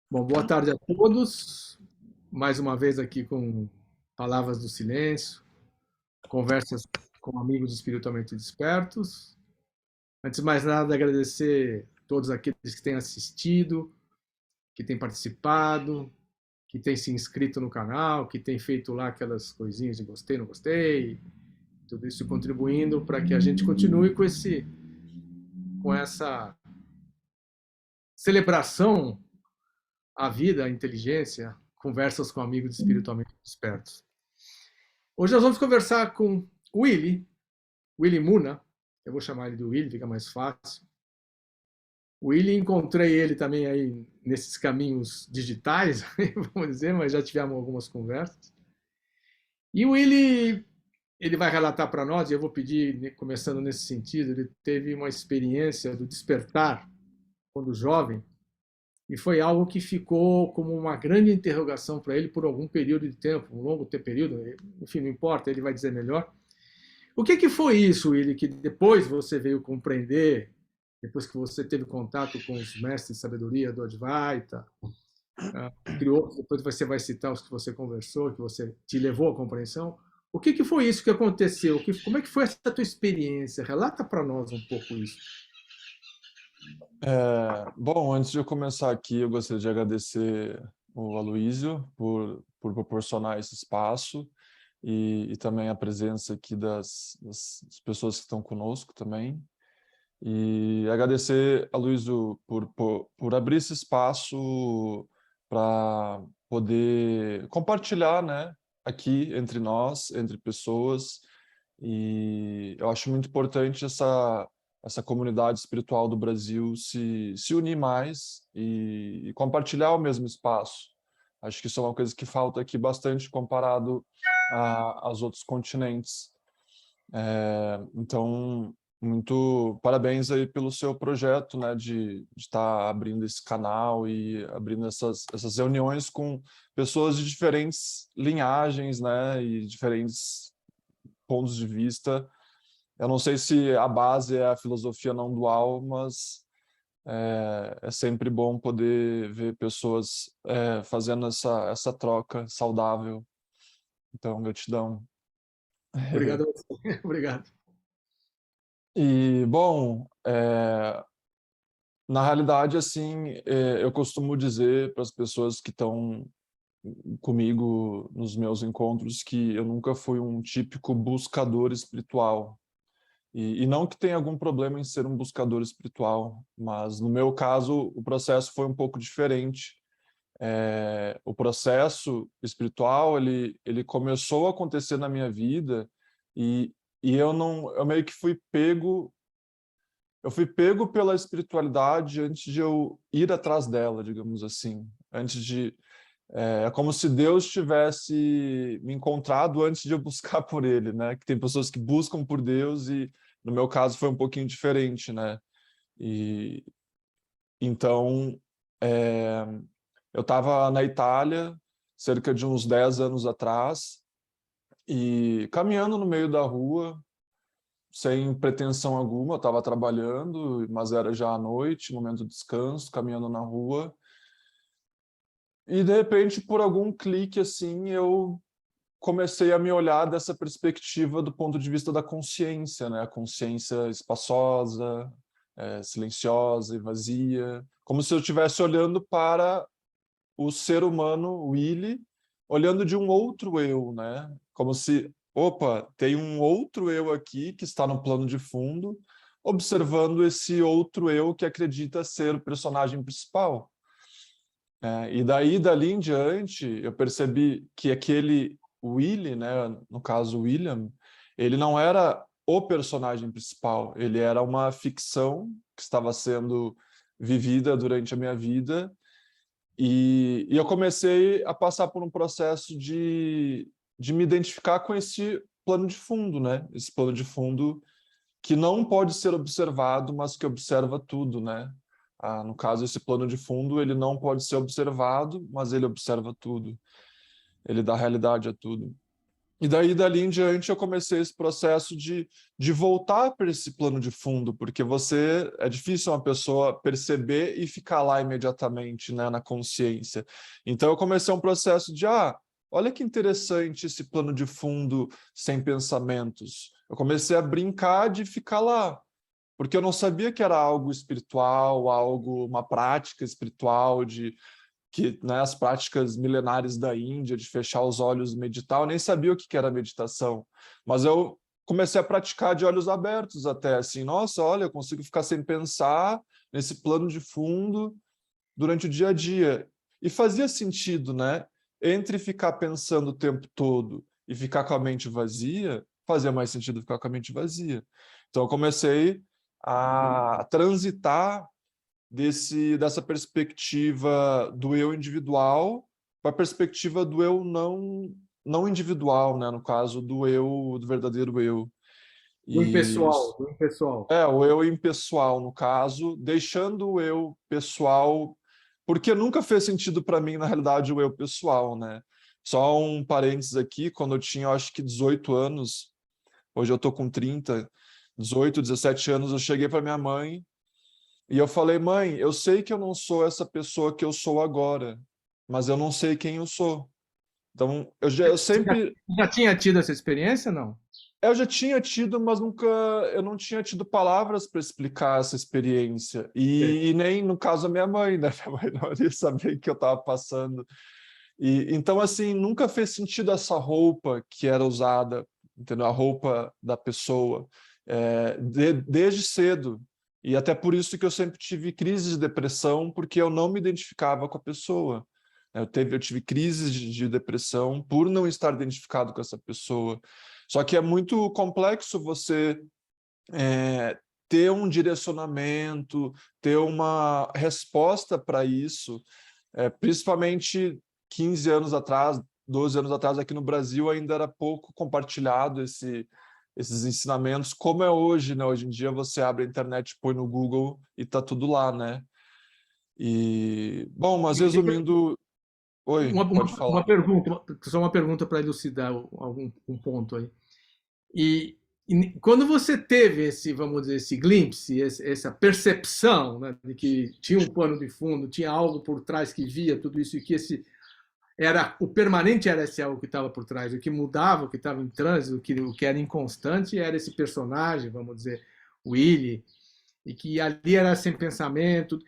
Bom, boa tarde a todos. Mais uma vez aqui com Palavras do Silêncio, conversas com amigos espiritualmente despertos. Antes de mais nada, agradecer a todos aqueles que têm assistido, que têm participado, que têm se inscrito no canal, que têm feito lá aquelas coisinhas de gostei, não gostei, tudo isso contribuindo para que a gente continue com essa celebração à vida, à inteligência, conversas com amigos espiritualmente despertos. Hoje nós vamos conversar com Willy Muna. Eu vou chamar ele de Willy, fica mais fácil. O Willy, encontrei ele também aí nesses caminhos digitais, vamos dizer, mas já tivemos algumas conversas. E o Willy, ele vai relatar para nós, e eu vou pedir, começando nesse sentido, ele teve uma experiência do despertar quando jovem, e foi algo que ficou como uma grande interrogação para ele por algum período de tempo, um longo período, enfim, não importa, ele vai dizer melhor. O que que foi isso, Willy, que depois você veio compreender, depois que você teve contato com os mestres de sabedoria do Advaita, criou, depois você vai citar os que você conversou, que você te levou à compreensão. O que que foi isso que aconteceu? Como é que foi essa tua experiência? Relata para nós um pouco isso. Bom, antes de eu começar aqui, eu gostaria de agradecer o Aloísio por proporcionar esse espaço e também a presença aqui das pessoas que estão conosco também. E agradecer, Aloísio, por abrir esse espaço para poder compartilhar, né, aqui entre nós, entre pessoas. E eu acho muito importante essa comunidade espiritual do Brasil se unir mais e compartilhar o mesmo espaço. Acho que isso é uma coisa que falta aqui bastante comparado aos outros continentes. Então, muito parabéns aí pelo seu projeto, né, de estar abrindo esse canal e abrindo essas reuniões com pessoas de diferentes linhagens, né, e diferentes pontos de vista. Eu não sei se a base é a filosofia não dual, mas é sempre bom poder ver pessoas fazendo essa troca saudável. Então, gratidão. Obrigado a você. Obrigado. E, bom, na realidade, assim, eu costumo dizer para as pessoas que estão comigo nos meus encontros que eu nunca fui um típico buscador espiritual. E não que tenha algum problema em ser um buscador espiritual, mas no meu caso o processo foi um pouco diferente. O processo espiritual ele começou a acontecer na minha vida e, eu meio que eu fui pego pela espiritualidade antes de eu ir atrás dela, digamos assim. É como se Deus tivesse me encontrado antes de eu buscar por ele, né? Que tem pessoas que buscam por Deus e no meu caso foi um pouquinho diferente, né? E então é, eu estava na Itália cerca de uns 10 anos atrás e caminhando no meio da rua sem pretensão alguma, eu estava trabalhando, mas era já à noite, momento de descanso, caminhando na rua. E de repente, por algum clique assim, eu comecei a me olhar dessa perspectiva do ponto de vista da consciência, né? A consciência espaçosa, silenciosa e vazia, como se eu estivesse olhando para o ser humano, Willy, olhando de um outro eu, né? Como se, opa, tem um outro eu aqui que está no plano de fundo, observando esse outro eu que acredita ser o personagem principal. E daí, dali em diante, eu percebi que aquele Willy, né, no caso William, ele não era o personagem principal, ele era uma ficção que estava sendo vivida durante a minha vida e eu comecei a passar por um processo de me identificar com esse plano de fundo, né? Esse plano de fundo que não pode ser observado, mas que observa tudo, né? No caso, esse plano de fundo, ele não pode ser observado, mas ele observa tudo. Ele dá realidade a tudo. E daí, dali em diante, eu comecei esse processo de voltar para esse plano de fundo, porque é difícil uma pessoa perceber e ficar lá imediatamente, né, na consciência. Então, eu comecei um processo de, olha que interessante esse plano de fundo sem pensamentos. Eu comecei a brincar de ficar lá, porque eu não sabia que era algo espiritual, uma prática espiritual né, as práticas milenares da Índia, de fechar os olhos e meditar, eu nem sabia o que era meditação, mas eu comecei a praticar de olhos abertos até, assim, nossa, olha, eu consigo ficar sem pensar nesse plano de fundo durante o dia a dia. E fazia sentido, né? Entre ficar pensando o tempo todo e ficar com a mente vazia, fazia mais sentido ficar com a mente vazia. Então eu comecei a transitar dessa perspectiva do eu individual para a perspectiva do eu não individual, né? No caso do verdadeiro eu. Do E impessoal, do impessoal. o eu impessoal, no caso, deixando o eu pessoal, porque nunca fez sentido para mim, na realidade, o eu pessoal, né? Só um parênteses aqui, quando eu tinha, eu acho que 18 anos, hoje eu tô com 30, 18, 17 anos, eu cheguei para minha mãe e eu falei, mãe, eu sei que eu não sou essa pessoa que eu sou agora, mas eu não sei quem eu sou. Então, eu Você sempre já tinha tido essa experiência, não? eu já tinha tido, mas eu não tinha tido palavras para explicar essa experiência. É. E nem, no caso, a minha mãe, né? Minha mãe não ia saber o que eu estava passando. Então, assim, nunca fez sentido essa roupa que era usada, entendeu? A roupa da pessoa, desde cedo. E até por isso que eu sempre tive crises de depressão, porque eu não me identificava com a pessoa. Eu tive crises de depressão por não estar identificado com essa pessoa. Só que é muito complexo você ter um direcionamento, ter uma resposta para isso, principalmente 15 anos atrás, 12 anos atrás, aqui no Brasil ainda era pouco compartilhado esses ensinamentos, como é hoje, né? Hoje em dia você abre a internet, põe no Google e tá tudo lá, né? Bom, mas resumindo, oi, pode Uma falar. pergunta, só uma pergunta para elucidar algum um ponto aí. Quando você teve esse, vamos dizer, esse glimpse, essa percepção, né, de que tinha um pano de fundo, tinha algo por trás que via tudo isso e que esse era o permanente, era esse algo que estava por trás, o que mudava, o que estava em trânsito, o que era inconstante era esse personagem, vamos dizer, Willy, e que ali era sem pensamento.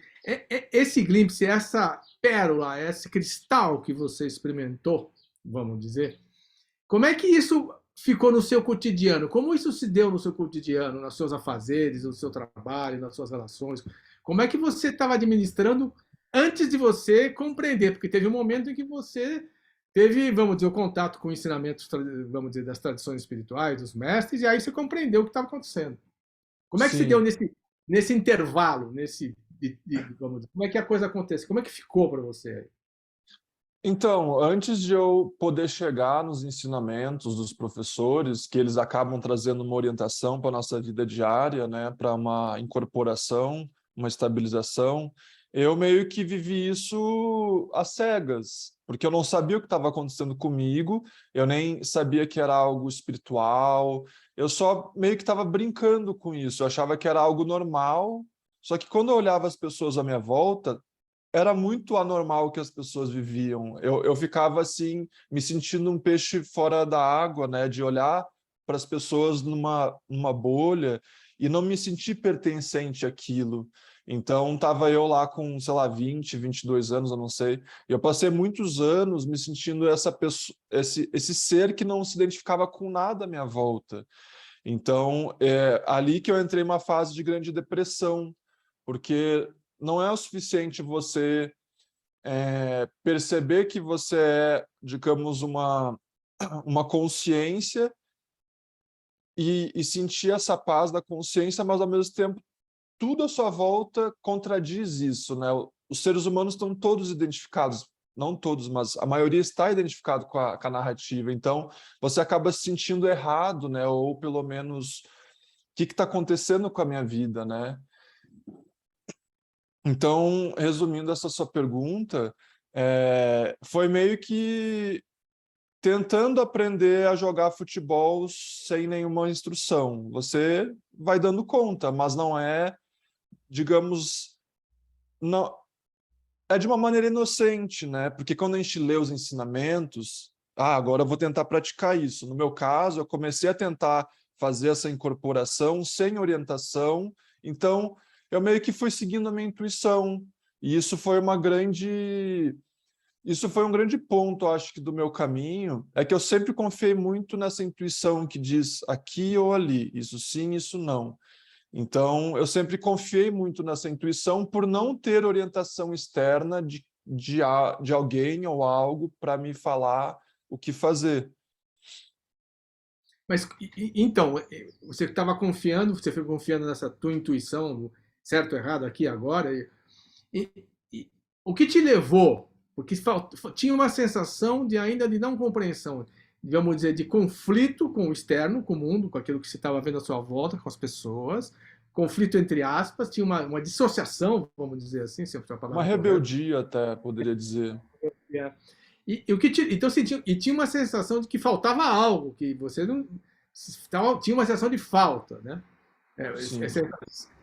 Esse glimpse, essa pérola, esse cristal que você experimentou, vamos dizer, como é que isso ficou no seu cotidiano? Como isso se deu no seu cotidiano, nos seus afazeres, no seu trabalho, nas suas relações? Como é que você estava administrando antes de você compreender? Porque teve um momento em que você teve, vamos dizer, o contato com ensinamentos, vamos dizer, das tradições espirituais, dos mestres, e aí você compreendeu o que estava acontecendo. Como é que se deu Sim. nesse intervalo, vamos dizer, como é que a coisa acontece? Como é que ficou para você? Então, antes de eu poder chegar nos ensinamentos dos professores, que eles acabam trazendo uma orientação para a nossa vida diária, né, para uma incorporação, uma estabilização, eu meio que vivi isso às cegas, porque eu não sabia o que estava acontecendo comigo, eu nem sabia que era algo espiritual, eu só meio que estava brincando com isso, eu achava que era algo normal, só que quando eu olhava as pessoas à minha volta, era muito anormal o que as pessoas viviam. Eu ficava assim, me sentindo um peixe fora da água, né? De olhar para as pessoas numa bolha e não me sentir pertencente àquilo. Então, estava eu lá com, sei lá, 20, 22 anos, eu não sei. E eu passei muitos anos me sentindo essa pessoa, esse ser que não se identificava com nada à minha volta. Então, é ali que eu entrei numa fase de grande depressão, porque não é o suficiente você perceber que você é, digamos, uma consciência e sentir essa paz da consciência, mas ao mesmo tempo tudo à sua volta contradiz isso, né? Os seres humanos estão todos identificados, não todos, mas a maioria está identificado com a narrativa. Então, você acaba se sentindo errado, né? Ou pelo menos, o que está acontecendo com a minha vida, né? Então, resumindo essa sua pergunta, foi meio que tentando aprender a jogar futebol sem nenhuma instrução. Você vai dando conta, mas não é, digamos, não, é de uma maneira inocente, né? Porque quando a gente lê os ensinamentos, agora eu vou tentar praticar isso. No meu caso, eu comecei a tentar fazer essa incorporação sem orientação, então eu meio que fui seguindo a minha intuição. E isso foi um grande ponto, acho que, do meu caminho, é que eu sempre confiei muito nessa intuição que diz aqui ou ali, isso sim, isso não. Então, eu sempre confiei muito nessa intuição por não ter orientação externa de alguém ou algo para me falar o que fazer. Mas, então, você estava confiando, você foi confiando nessa tua intuição, certo ou errado, aqui agora, e, o que te levou? Porque tinha uma sensação de ainda de não compreensão, vamos dizer, de conflito com o externo, com o mundo, com aquilo que você estava vendo à sua volta, com as pessoas, conflito entre aspas, tinha uma dissociação, vamos dizer assim, se é a Uma palavra correta. rebeldia, até, poderia dizer. É. O que então você tinha uma sensação de que faltava algo, que você não tinha uma sensação de falta, né? Sim.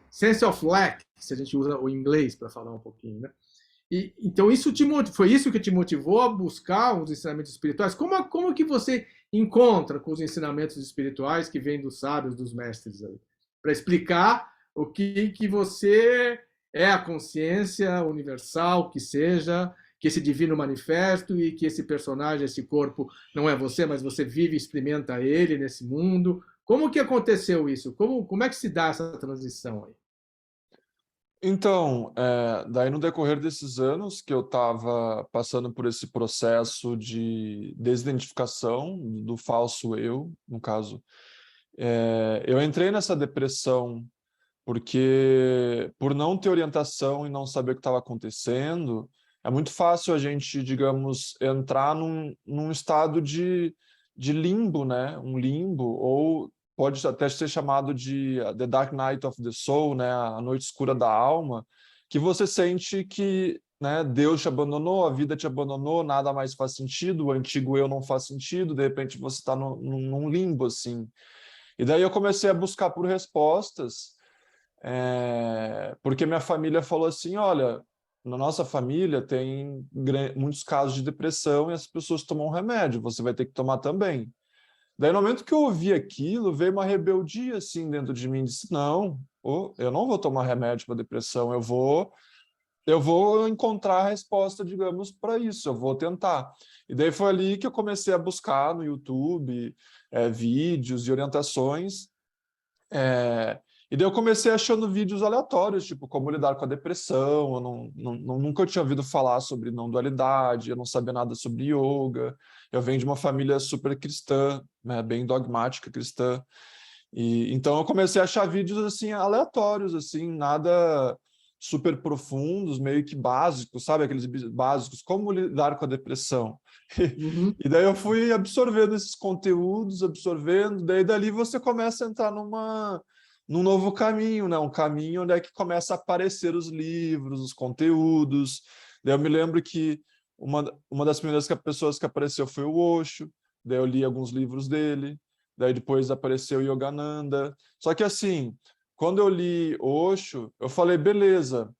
Sense of lack, se a gente usa o inglês para falar um pouquinho, né? Então isso foi isso que te motivou a buscar os ensinamentos espirituais? Como que você encontra com os ensinamentos espirituais que vêm dos sábios, dos mestres aí, para explicar o que você é, a consciência universal, que seja, que esse divino manifesto e que esse personagem, esse corpo não é você, mas você vive e experimenta ele nesse mundo. Como que aconteceu isso? Como é que se dá essa transição aí? Então, daí no decorrer desses anos que eu estava passando por esse processo de desidentificação do falso eu, no caso, eu entrei nessa depressão porque, por não ter orientação e não saber o que estava acontecendo, é muito fácil a gente, digamos, entrar num estado de limbo, né? Um limbo, ou pode até ser chamado de The Dark Night of the Soul, né? A noite escura da alma, que você sente que, né, Deus te abandonou, a vida te abandonou, nada mais faz sentido, o antigo eu não faz sentido, de repente você está num limbo, assim. E daí eu comecei a buscar por respostas, porque minha família falou assim, olha, na nossa família tem muitos casos de depressão e as pessoas tomam remédio, você vai ter que tomar também. Daí, no momento que eu ouvi aquilo, veio uma rebeldia assim dentro de mim, disse, não, eu não vou tomar remédio para depressão, eu vou encontrar a resposta, digamos, para isso, eu vou tentar. E daí foi ali que eu comecei a buscar no YouTube vídeos e orientações, e daí eu comecei achando vídeos aleatórios, tipo, como lidar com a depressão, eu nunca tinha ouvido falar sobre não dualidade, eu não sabia nada sobre yoga, eu venho de uma família super cristã, né, bem dogmática cristã, e então eu comecei a achar vídeos, assim, aleatórios, assim, nada super profundos, meio que básicos, sabe, aqueles básicos, como lidar com a depressão. Uhum. E daí eu fui absorvendo esses conteúdos, absorvendo, daí dali você começa a entrar num novo caminho, né? Um caminho onde é que começa a aparecer os livros, os conteúdos. Daí eu me lembro que uma das primeiras pessoas que apareceu foi o Osho, daí eu li alguns livros dele, daí depois apareceu Yogananda. Só que assim, quando eu li Osho, eu falei, beleza,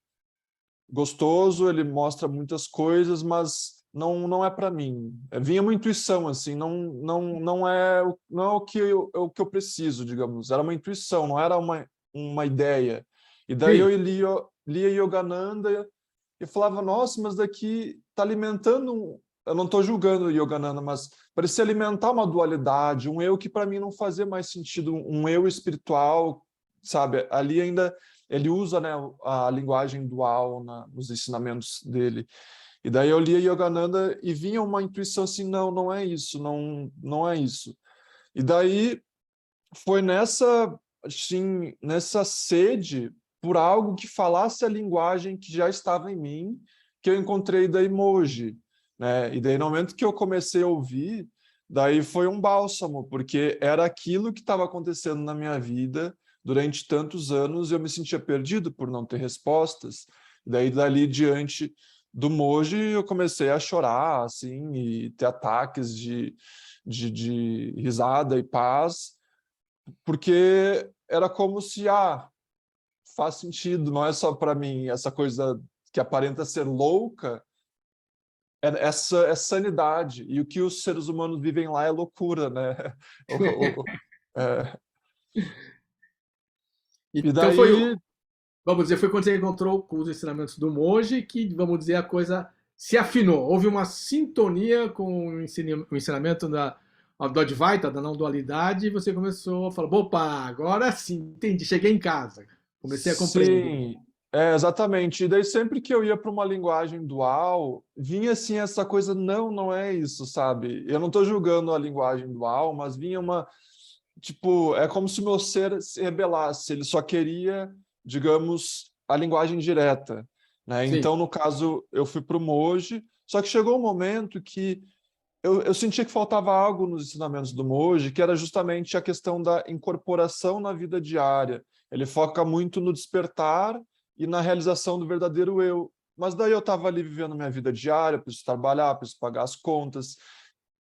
gostoso, ele mostra muitas coisas, mas não é para mim. Vinha uma intuição, assim, não é o que eu preciso, digamos. Era uma intuição, não era uma ideia. E daí Sim. eu lia Yogananda e falava, nossa, mas daqui está alimentando. Eu não estou julgando o Yogananda, mas parecia alimentar uma dualidade, um eu que para mim não fazia mais sentido, um eu espiritual, sabe? Ali ainda ele usa, né, a linguagem dual nos ensinamentos dele. E daí eu lia Yogananda e vinha uma intuição assim, não é isso, não é isso. E daí foi nessa sede por algo que falasse a linguagem que já estava em mim, que eu encontrei da emoji, né? E daí no momento que eu comecei a ouvir, daí foi um bálsamo, porque era aquilo que estava acontecendo na minha vida durante tantos anos, e eu me sentia perdido por não ter respostas. E daí dali diante do monge, eu comecei a chorar, assim, e ter ataques de risada e paz, porque era como se, faz sentido, não é só para mim, essa coisa que aparenta ser louca, essa é sanidade, e o que os seres humanos vivem lá é loucura, né? É, e Então daí, vamos dizer, foi quando você encontrou com os ensinamentos do monge que, vamos dizer, a coisa se afinou. Houve uma sintonia com o ensinamento do Advaita, da não dualidade, e você começou a falar, opa, agora sim, entendi, cheguei em casa, comecei a compreender. sim, exatamente. E daí sempre que eu ia para uma linguagem dual, vinha assim essa coisa, não é isso, sabe? Eu não estou julgando a linguagem dual, mas vinha uma, tipo, é como se o meu ser se rebelasse, ele só queria, digamos, a linguagem direta, né? Sim, Então, no caso, eu fui para o Moji, só que chegou um momento que eu sentia que faltava algo nos ensinamentos do Moji, que era justamente a questão da incorporação na vida diária. Ele foca muito no despertar e na realização do verdadeiro eu. Mas daí eu estava ali vivendo minha vida diária, preciso trabalhar, preciso pagar as contas.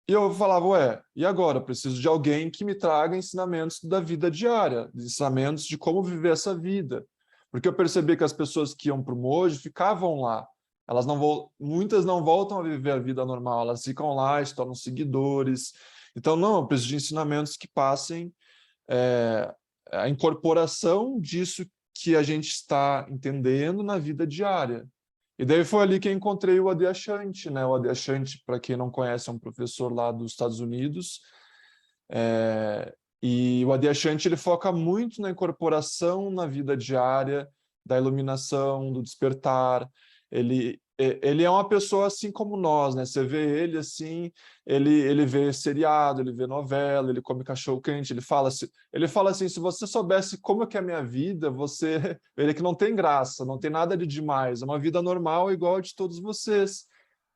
E eu falava, ué, e agora? Eu preciso de alguém que me traga ensinamentos da vida diária, ensinamentos de como viver essa vida. Porque eu percebi que as pessoas que iam para o Moji ficavam lá. Elas não muitas não voltam a viver a vida normal, elas ficam lá, se tornam seguidores. Então, não, eu preciso de ensinamentos que passem é, a incorporação disso que a gente está entendendo na vida diária. E daí foi ali que eu encontrei o Adyashanti, né? O Adyashanti, para quem não conhece, é um professor lá dos Estados Unidos. E o Adyashanti ele foca muito na incorporação na vida diária, da iluminação, do despertar. Ele é uma pessoa assim como nós, né? Você vê ele assim, ele vê seriado, ele vê novela, ele come cachorro-quente, ele fala assim, se você soubesse como é que é a minha vida, você ele que não tem graça, não tem nada de demais, é uma vida normal igual a de todos vocês.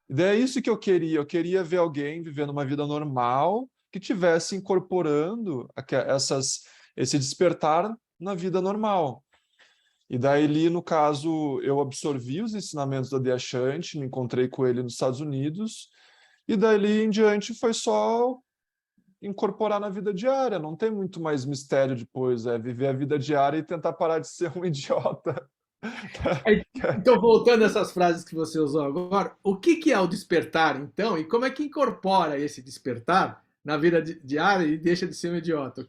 E daí é isso que eu queria ver alguém vivendo uma vida normal que tivesse incorporando esse despertar na vida normal. E daí, ali, no caso, eu absorvi os ensinamentos do Adyashanti, me encontrei com ele nos Estados Unidos, e dali em diante foi só incorporar na vida diária, não tem muito mais mistério depois, é viver a vida diária e tentar parar de ser um idiota. Então, voltando a essas frases que você usou agora, o que é o despertar, então, e como é que incorpora esse despertar na vida diária e deixa de ser um idiota?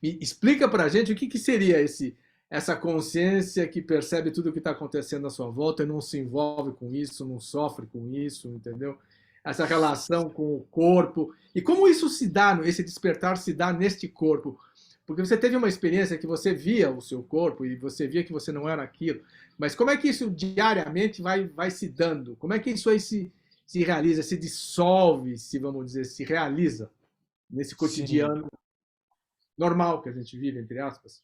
Me explica para a gente o que seria essa consciência que percebe tudo o que está acontecendo à sua volta e não se envolve com isso, não sofre com isso, entendeu? Essa relação com o corpo e como isso se dá, esse despertar se dá neste corpo. Porque você teve uma experiência que você via o seu corpo e você via que você não era aquilo. Mas como é que isso diariamente vai se dando? Como é que isso aí se realiza, se dissolve, se vamos dizer, se realiza nesse Sim. cotidiano normal que a gente vive, entre aspas?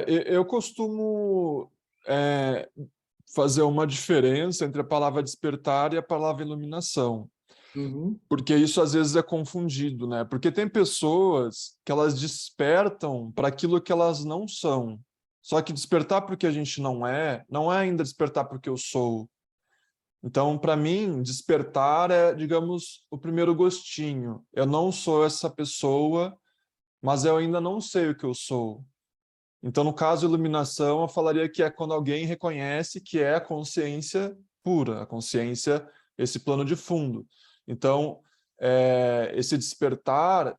Eu costumo fazer uma diferença entre a palavra despertar e a palavra iluminação. Uhum. Porque isso às vezes é confundido, né? Porque tem pessoas que elas despertam para aquilo que elas não são. Só que despertar porque a gente não é ainda despertar porque eu sou. Então, para mim, despertar é, digamos, o primeiro gostinho. Eu não sou essa pessoa, mas eu ainda não sei o que eu sou. Então, no caso, iluminação, eu falaria que é quando alguém reconhece que é a consciência pura, a consciência, esse plano de fundo. Então, esse despertar,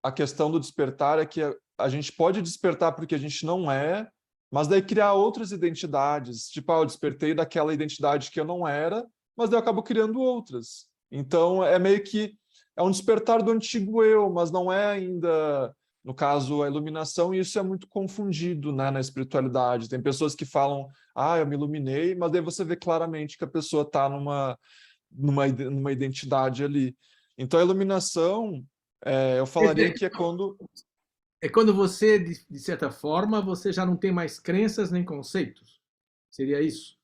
a questão do despertar é que a gente pode despertar porque a gente não é, mas daí criar outras identidades. Tipo, eu despertei daquela identidade que eu não era, mas daí eu acabo criando outras. Então, é meio que é um despertar do antigo eu, mas não é ainda, no caso, a iluminação, e isso é muito confundido, né, na espiritualidade. Tem pessoas que falam, eu me iluminei, mas daí você vê claramente que a pessoa está numa identidade ali. Então, a iluminação, eu Quer falaria dizer, que é quando... é quando você, de certa forma, você já não tem mais crenças nem conceitos. Seria isso?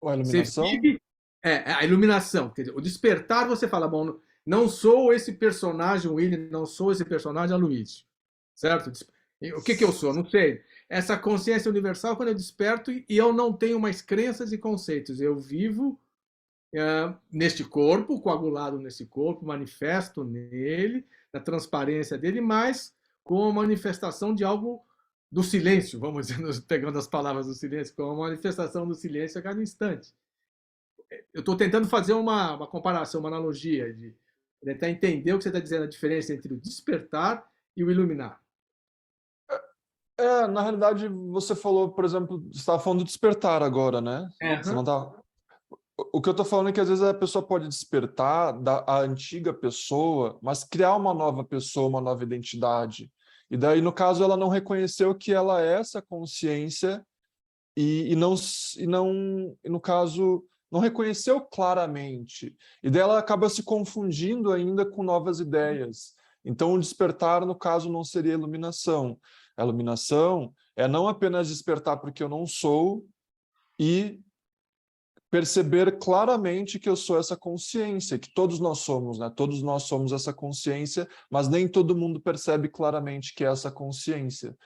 A Você iluminação? vive a iluminação. Quer dizer, o despertar, você fala, bom, não sou esse personagem William, não sou esse personagem Aloysio. Certo? O que eu sou? Não sei. essa consciência universal quando eu desperto e eu não tenho mais crenças e conceitos. Eu vivo neste corpo, coagulado nesse corpo, manifesto nele, na transparência dele, mas com a manifestação de algo do silêncio, vamos dizer, pegando as palavras do silêncio, com a manifestação do silêncio a cada instante. Eu estou tentando fazer uma comparação, uma analogia, de tentar entender o que você está dizendo, a diferença entre o despertar e o iluminar. Na realidade, você falou, por exemplo, você estava falando do despertar agora, né? Você não Uhum. tá... O que eu estou falando é que às vezes a pessoa pode despertar a antiga pessoa, mas criar uma nova pessoa, uma nova identidade. E daí, no caso, ela não reconheceu que ela é essa consciência e no caso, não reconheceu claramente. E daí ela acaba se confundindo ainda com novas ideias. Então, o despertar, no caso, não seria iluminação. A iluminação é não apenas despertar porque eu não sou e perceber claramente que eu sou essa consciência, que todos nós somos, né? Todos nós somos essa consciência, mas nem todo mundo percebe claramente que é essa consciência.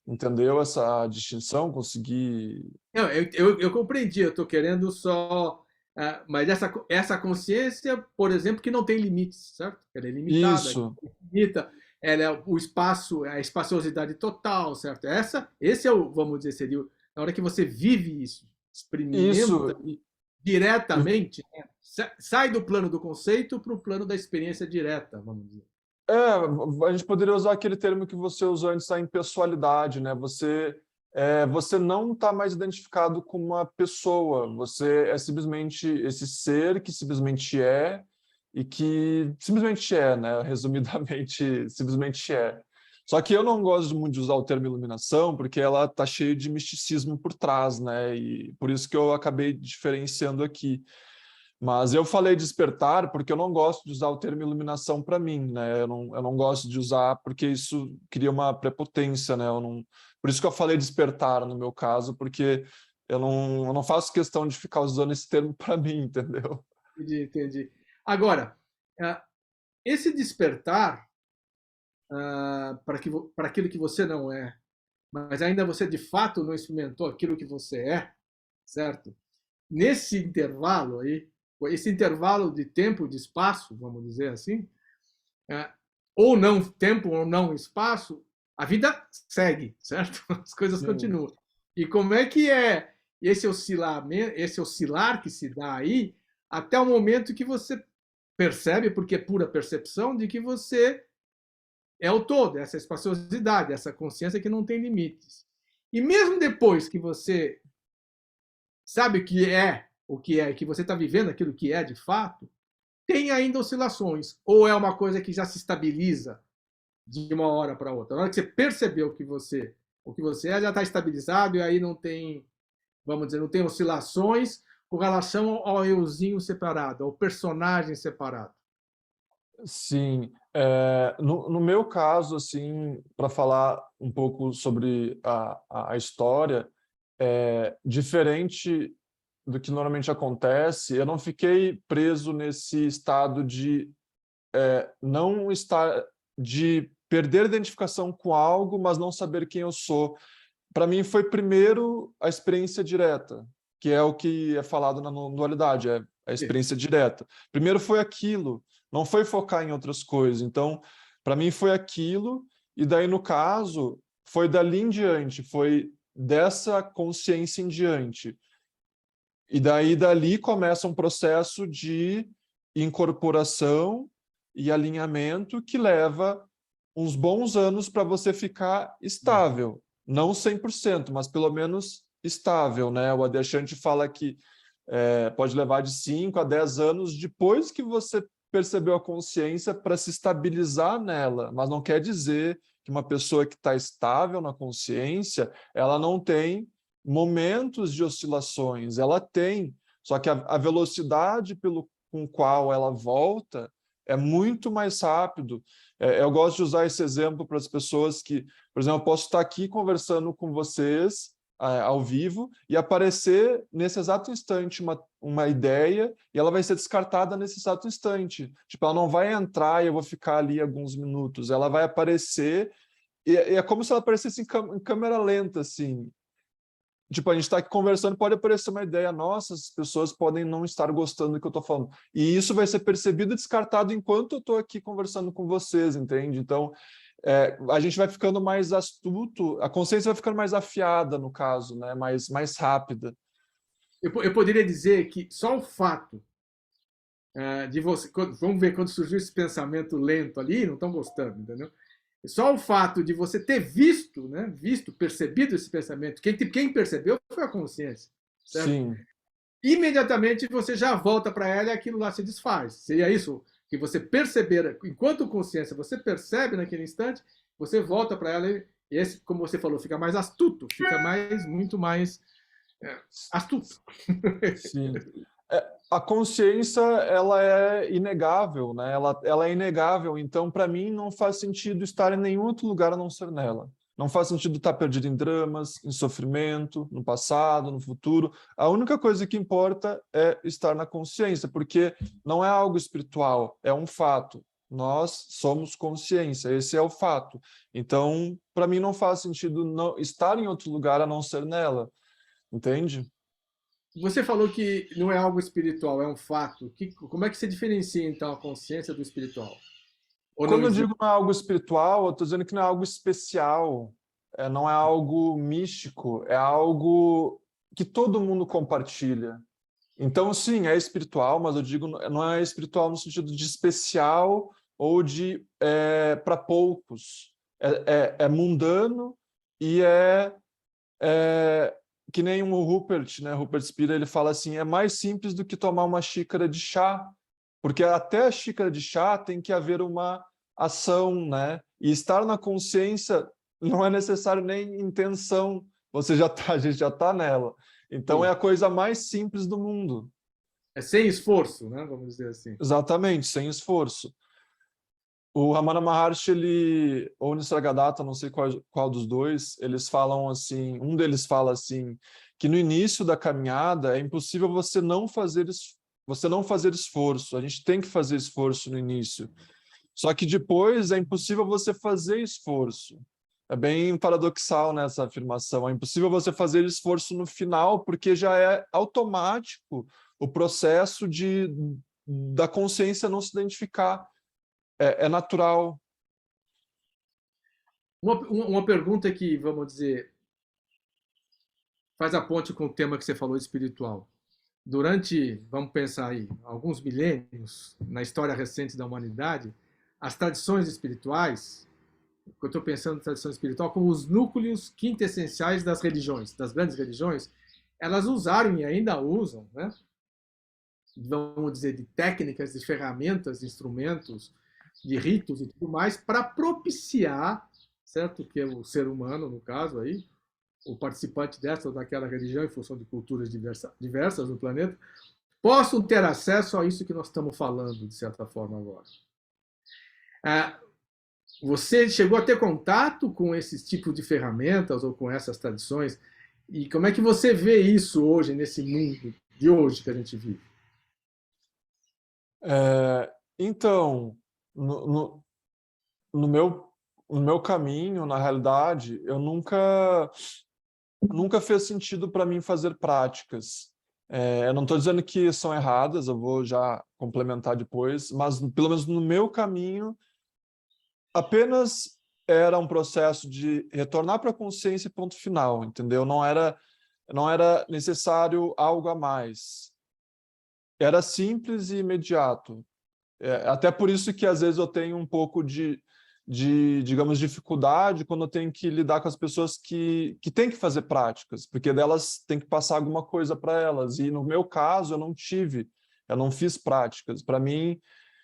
Entendeu essa distinção? Consegui... Não, eu compreendi, eu estou querendo só. Mas essa consciência, por exemplo, que não tem limites, certo? Ela é limitada, Isso, limita, ela é o espaço, a espaciosidade total, certo? Esse é o, vamos dizer, seria na hora que você vive isso, experimenta isso. diretamente, né? Sai do plano do conceito para o plano da experiência direta, vamos dizer. A gente poderia usar aquele termo que você usou antes, a impessoalidade, né? Você não está mais identificado com uma pessoa, você é simplesmente esse ser que simplesmente é e que simplesmente é, né? Resumidamente, simplesmente é. Só que eu não gosto muito de usar o termo iluminação, porque ela está cheia de misticismo por trás, né? E por isso que eu acabei diferenciando aqui. Mas eu falei despertar porque eu não gosto de usar o termo iluminação para mim, né? Eu não gosto de usar porque isso cria uma prepotência, né? Por isso que eu falei despertar no meu caso, porque eu não faço questão de ficar usando esse termo para mim, entendeu? Entendi, entendi. Agora, esse despertar para aquilo que você não é, mas ainda você de fato não experimentou aquilo que você é, certo? Nesse intervalo aí, esse intervalo de tempo, de espaço, vamos dizer assim, é, ou não tempo ou não espaço, a vida segue, certo? As coisas Sim. continuam. E como é que é esse oscilar que se dá aí, até o momento que você percebe, porque é pura percepção, de que você é o todo, essa espaciosidade, essa consciência que não tem limites. E mesmo depois que você sabe o que é, que você está vivendo aquilo que é de fato, tem ainda oscilações. Ou é uma coisa que já se estabiliza de uma hora para outra. Na hora que você percebeu o que você é, já está estabilizado e aí não tem, vamos dizer, não tem oscilações com relação ao euzinho separado, ao personagem separado. Sim. No meu caso, assim, para falar um pouco sobre a história, diferente do que normalmente acontece, eu não fiquei preso nesse estado de não estar, de perder a identificação com algo, mas não saber quem eu sou. Para mim foi primeiro a experiência direta, que é o que é falado na dualidade, é a experiência direta. Primeiro foi aquilo, não foi focar em outras coisas. Então, para mim foi aquilo, e daí no caso foi dali em diante, foi dessa consciência em diante. E daí dali começa um processo de incorporação e alinhamento que leva uns bons anos para você ficar estável. Não 100%, mas pelo menos estável, né? O Adyashanti fala que pode levar de 5 a 10 anos depois que você percebeu a consciência para se estabilizar nela, mas não quer dizer que uma pessoa que está estável na consciência, ela não tem momentos de oscilações, ela tem, só que a velocidade com qual ela volta é muito mais rápido. Eu gosto de usar esse exemplo para as pessoas que, por exemplo, eu posso estar aqui conversando com vocês ao vivo e aparecer nesse exato instante uma ideia e ela vai ser descartada nesse exato instante. Tipo, ela não vai entrar e eu vou ficar ali alguns minutos. Ela vai aparecer E é como se ela aparecesse em câmera lenta, assim. Tipo, a gente está aqui conversando, pode aparecer uma ideia, nossa, as pessoas podem não estar gostando do que eu estou falando. E isso vai ser percebido e descartado enquanto eu estou aqui conversando com vocês, entende? Então, a gente vai ficando mais astuto, a consciência vai ficando mais afiada, no caso, né? Mais rápida. Eu poderia dizer que só o fato de você. Vamos ver quando surgiu esse pensamento lento ali, não estão gostando, entendeu? Só o fato de você ter visto, né, percebido esse pensamento, quem percebeu foi a consciência, certo? Sim. Imediatamente você já volta para ela e aquilo lá se desfaz. Seria isso que você perceber, enquanto consciência, você percebe naquele instante, você volta para ela e esse, como você falou, fica mais astuto, fica muito mais astuto. Sim. A consciência, ela é inegável, né? Ela é inegável, então, para mim, não faz sentido estar em nenhum outro lugar a não ser nela. Não faz sentido estar perdido em dramas, em sofrimento, no passado, no futuro. A única coisa que importa é estar na consciência, porque não é algo espiritual, é um fato. Nós somos consciência, esse é o fato. Então, para mim, não faz sentido não estar em outro lugar a não ser nela, entende? Você falou que não é algo espiritual, é um fato. Como é que você diferencia, então, a consciência do espiritual? Ou não Quando eu existe? digo não é algo espiritual, eu estou dizendo que não é algo especial, não é algo místico, é algo que todo mundo compartilha. Então, sim, é espiritual, mas eu digo não é espiritual no sentido de especial ou de para poucos. É mundano e é que nem o Rupert, né? Rupert Spira, ele fala assim, é mais simples do que tomar uma xícara de chá, porque até a xícara de chá tem que haver uma ação, né? E estar na consciência não é necessário nem intenção, a gente já está nela. Então é Sim. a coisa mais simples do mundo. É sem esforço, né? Vamos dizer assim. Exatamente, sem esforço. O Ramana Maharshi, ou o Nisargadatta, não sei qual dos dois, eles falam assim, um deles fala assim, que no início da caminhada é impossível você não fazer esforço, a gente tem que fazer esforço no início. Só que depois é impossível você fazer esforço. É bem paradoxal nessa afirmação. É impossível você fazer esforço no final, porque já é automático o processo da consciência não se identificar. É natural. Uma pergunta que, vamos dizer, faz a ponte com o tema que você falou espiritual. Durante, vamos pensar aí, alguns milênios na história recente da humanidade, as tradições espirituais, eu estou pensando em tradição espiritual como os núcleos quintessenciais das religiões, das grandes religiões, elas usaram e ainda usam, né? Vamos dizer, de técnicas, de ferramentas, de instrumentos, de ritos e tudo mais, para propiciar, certo? Que é o ser humano, no caso aí, o participante dessa ou daquela religião, em função de culturas diversas no planeta, possam ter acesso a isso que nós estamos falando, de certa forma, agora. Você chegou a ter contato com esses tipos de ferramentas ou com essas tradições? E como é que você vê isso hoje, nesse mundo de hoje que a gente vive? Então, no meu caminho, na realidade, eu nunca fez sentido para mim fazer práticas. Eu não estou dizendo que são erradas, eu vou já complementar depois, mas pelo menos no meu caminho, apenas era um processo de retornar para a consciência e ponto final, entendeu? Não era necessário algo a mais. Era simples e imediato. Até por isso que às vezes eu tenho um pouco digamos, dificuldade quando eu tenho que lidar com as pessoas que têm que fazer práticas, porque delas tem que passar alguma coisa para elas. E no meu caso, eu não fiz práticas. Para mim,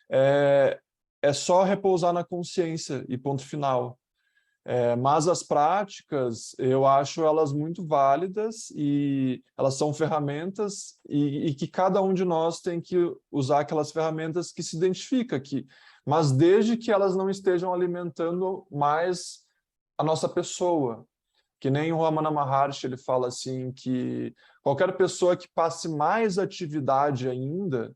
é só repousar na consciência e ponto final. Mas as práticas, eu acho elas muito válidas e elas são ferramentas e que cada um de nós tem que usar aquelas ferramentas que se identifica aqui, mas desde que elas não estejam alimentando mais a nossa pessoa. Que nem o Ramana Maharshi, ele fala assim que qualquer pessoa que passe mais atividade ainda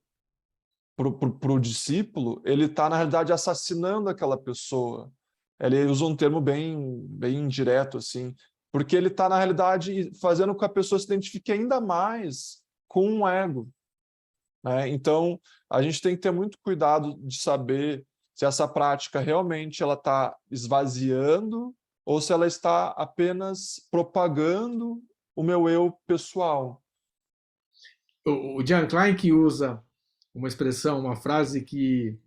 para o discípulo, ele está, na realidade, assassinando aquela pessoa. ele usa um termo bem direto, assim, porque ele está, na realidade, fazendo com que a pessoa se identifique ainda mais com um ego, né? Então, a gente tem que ter muito cuidado de saber se essa prática realmente ela está esvaziando ou se ela está apenas propagando o meu eu pessoal. O Jan Klein que usa uma expressão, uma frase que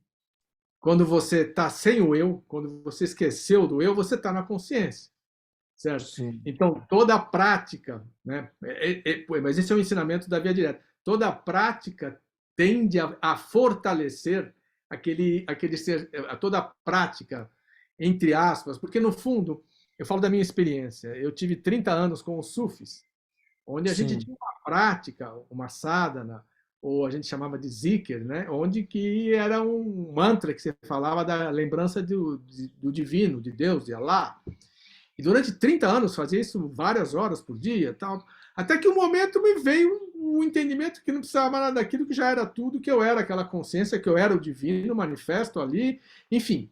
quando você está sem o eu, quando você esqueceu do eu, você está na consciência, certo? Sim, Então, toda a prática, né? Mas esse é o ensinamento da via direta. Toda a prática tende a fortalecer aquele ser, toda a prática, entre aspas, porque no fundo, eu falo da minha experiência, eu tive 30 anos com os sufis, onde a gente sim, tinha uma prática, uma sadhana, ou a gente chamava de zikr, né? Onde que era um mantra que você falava da lembrança do divino, de Deus, de Allah. E durante 30 anos fazia isso várias horas por dia, tal. Até que um momento me veio o entendimento que não precisava mais nada daquilo, que já era tudo, que eu era aquela consciência, que eu era o divino, manifesto ali, enfim.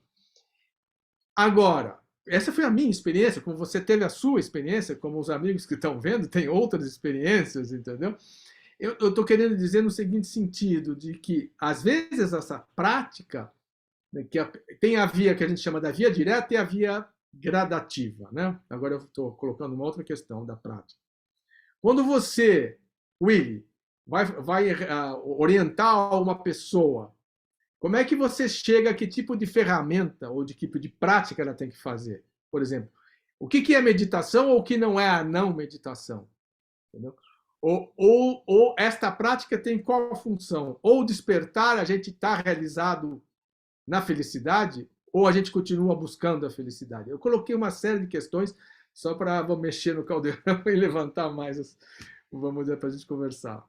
Agora, essa foi a minha experiência, como você teve a sua experiência, como os amigos que estão vendo têm outras experiências, entendeu? Eu estou querendo dizer no seguinte sentido, de que, às vezes, essa prática, né, tem a via que a gente chama da via direta e a via gradativa, né? Agora eu estou colocando uma outra questão da prática. Quando você, Willy, vai orientar uma pessoa, como é que você chega a que tipo de ferramenta ou de tipo de prática ela tem que fazer? Por exemplo, o que é meditação ou o que não é a não meditação? Entendeu? Ou esta prática tem qual função? Ou despertar, a gente está realizado na felicidade, ou a gente continua buscando a felicidade? Eu coloquei uma série de questões só para mexer no caldeirão e levantar mais, vamos dizer, para a gente conversar.